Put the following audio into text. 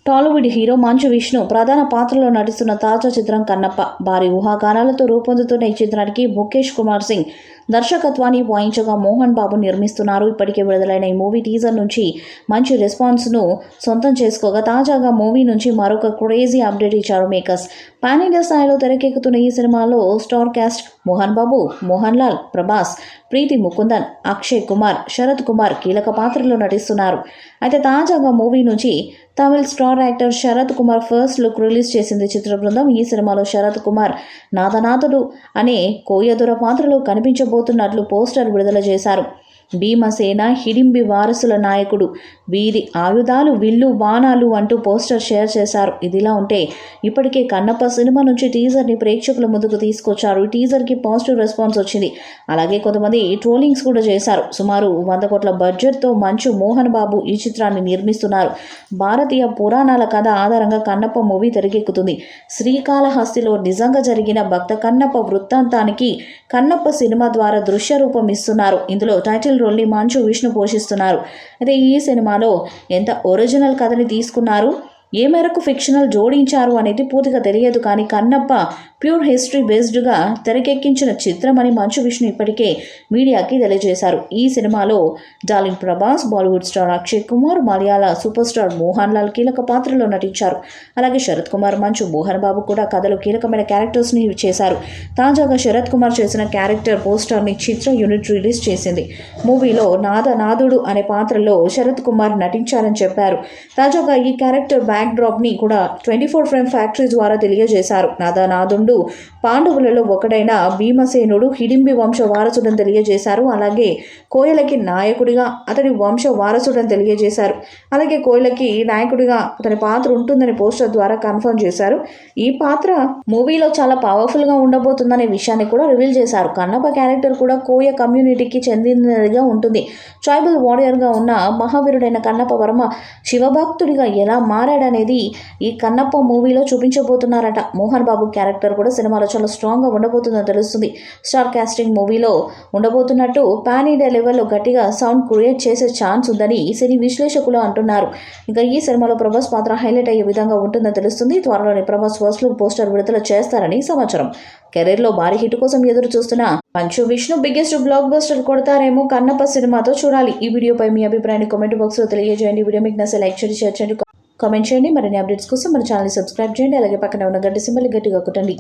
Tollywood hero Manchu Vishnu ప్రధాన పాత్రలో నటిస్తున్న తాజా చిత్రం కన్నప్ప. భారీ ఊహాగానాలతో రూపొందుతున్న ఈ చిత్రానికి ముఖేష్ కుమార్ సింగ్ దర్శకత్వాన్ని వహించగా మోహన్ బాబు నిర్మిస్తున్నారు. ఇప్పటికే విడుదలైన ఈ మూవీ టీజర్ నుంచి మంచి రెస్పాన్స్ను సొంతం చేసుకోగా తాజాగా మూవీ నుంచి మరొక క్రేజీ అప్డేట్ ఇచ్చారు మేకర్స్. పాన్ ఇండియా స్థాయిలో తెరకెక్కుతున్న ఈ సినిమాలో స్టార్ కాస్ట్ మోహన్ బాబు, మోహన్ లాల్, ప్రభాస్, ప్రీతి ముకుందన్, అక్షయ్ కుమార్, శరత్ కుమార్ కీలక పాత్రలో నటిస్తున్నారు. అయితే తాజాగా మూవీ నుంచి Tamil star actor Sarath Kumar first look release చేసింది చిత్ర బృందం. ఈ సినిమాలో శరత్ కుమార్ నాదనాథుడు అనే కోయదొర పాత్రలో కనిపించబోతున్నట్లు పోస్టర్ విడుదల చేశారు. భీమసేన హిడింబి వారసుల నాయకుడు, వీరి ఆయుధాలు విల్లు బాణాలు అంటూ పోస్టర్ షేర్ చేశారు. ఇదిలా ఉంటే ఇప్పటికే కన్నప్ప సినిమా నుంచి టీజర్ని ప్రేక్షకుల ముందుకు తీసుకొచ్చారు. ఈ టీజర్కి పాజిటివ్ రెస్పాన్స్ వచ్చింది. అలాగే కొంతమంది ట్రోలింగ్స్ కూడా చేశారు. సుమారు 100 కోట్ల బడ్జెట్తో మంచు మోహన్ బాబు ఈ చిత్రాన్ని నిర్మిస్తున్నారు. భారతీయ పురాణాల కథ ఆధారంగా కన్నప్ప మూవీ తెరకెక్కుతుంది. శ్రీకాళహస్తిలో నిజంగా జరిగిన భక్త కన్నప్ప వృత్తాంతానికి కన్నప్ప సినిమా ద్వారా దృశ్య రూపం ఇస్తున్నారు. ఇందులో టైటిల్ రోల్ని మంచు విష్ణు పోషిస్తున్నారు. అయితే ఈ సినిమాలో ఎంత ఒరిజినల్ కథని తీసుకున్నారు, ఏ మేరకు ఫిక్షనల్ జోడించారు అనేది పూర్తిగా తెలియదు. కానీ కన్నప్ప ప్యూర్ హిస్టరీ బేస్డ్గా తెరకెక్కించిన చిత్రం అని మంచు విష్ణు ఇప్పటికే మీడియాకి తెలియజేశారు. ఈ సినిమాలో డార్లింగ్ ప్రభాస్, బాలీవుడ్ స్టార్ అక్షయ్ కుమార్, మలయాళ సూపర్ స్టార్ మోహన్ లాల్ కీలక పాత్రలో నటించారు. అలాగే శరత్ కుమార్, మంచు మోహన్ బాబు కూడా కథలో కీలకమైన క్యారెక్టర్స్ని చేశారు. తాజాగా శరత్ కుమార్ చేసిన క్యారెక్టర్ పోస్టర్ని చిత్ర యూనిట్ రిలీజ్ చేసింది. మూవీలో నాదుడు అనే పాత్రలో శరత్ కుమార్ నటించారని చెప్పారు. తాజాగా ఈ క్యారెక్టర్ బ్యాక్డ్రాప్ని కూడా 24 ఫ్రేమ్ ఫ్యాక్టరీ ద్వారా తెలియజేశారు. నాదుడు పాండవులలో ఒకడైన భీమసేనుడు హిడింబి వంశ వారసుడని తెలియజేశారు. అలాగే కోయలకి నాయకుడిగా అతడి వంశ వారసుడని తెలియజేశారు. అలాగే కోయలకి నాయకుడిగా అతని పాత్ర ఉంటుందని పోస్టర్ ద్వారా కన్ఫర్మ్ చేశారు. ఈ పాత్ర మూవీలో చాలా పవర్ఫుల్గా ఉండబోతుందనే విషయాన్ని కూడా రివీల్ చేశారు. కన్నప్ప క్యారెక్టర్ కూడా కోయ కమ్యూనిటీకి చెందినదిగా ఉంటుంది. ట్రైబల్ వారియర్గా ఉన్న మహావీరుడైన కన్నప్ప వర్మ శివభక్తుడిగా ఎలా మారాడనేది ఈ కన్నప్ప మూవీలో చూపించబోతున్నారట. మోహన్ బాబు క్యారెక్టర్ కూడా సినిమాలో చాలా స్ట్రాంగ్గా ఉండబోతుందని తెలుస్తుంది. స్టార్ కాస్టింగ్ మూవీలో ఉండబోతున్నట్టు పాన్ ఇండియా లెవెల్లో గట్టిగా సౌండ్ క్రియేట్ చేసే ఛాన్స్ ఉందని సినీ విశ్లేషకులు అంటున్నారు. ఇంకా ఈ సినిమాలో ప్రభాస్ పాత్ర హైలైట్ అయ్యే విధంగా ఉంటుందని తెలుస్తుంది. త్వరలోనే ప్రభాస్ ఫస్ట్ లుక్ పోస్టర్ విడుదల చేస్తారని సమాచారం. కెరీర్లో భారీ హిట్ కోసం ఎదురు చూస్తున్న Manchu Vishnu biggest blockbuster కొడతారేమో కన్నప్ప సినిమాతో చూడాలి. ఈ వీడియోపై మీ అభిప్రాయాన్ని కామెంట్ బాక్స్లో తెలియజేయండి. వీడియో మీకు నచ్చితే లైక్ చేయండి, షేర్ చేయండి, కామెంట్ చేయండి. మరిన్ని అప్డేట్స్ కోసం మన ఛానల్ని సబ్స్క్రైబ్ చేయండి. అలాగే పక్కన ఉన్న గంట సింబల్ గట్టిగా కొట్టండి.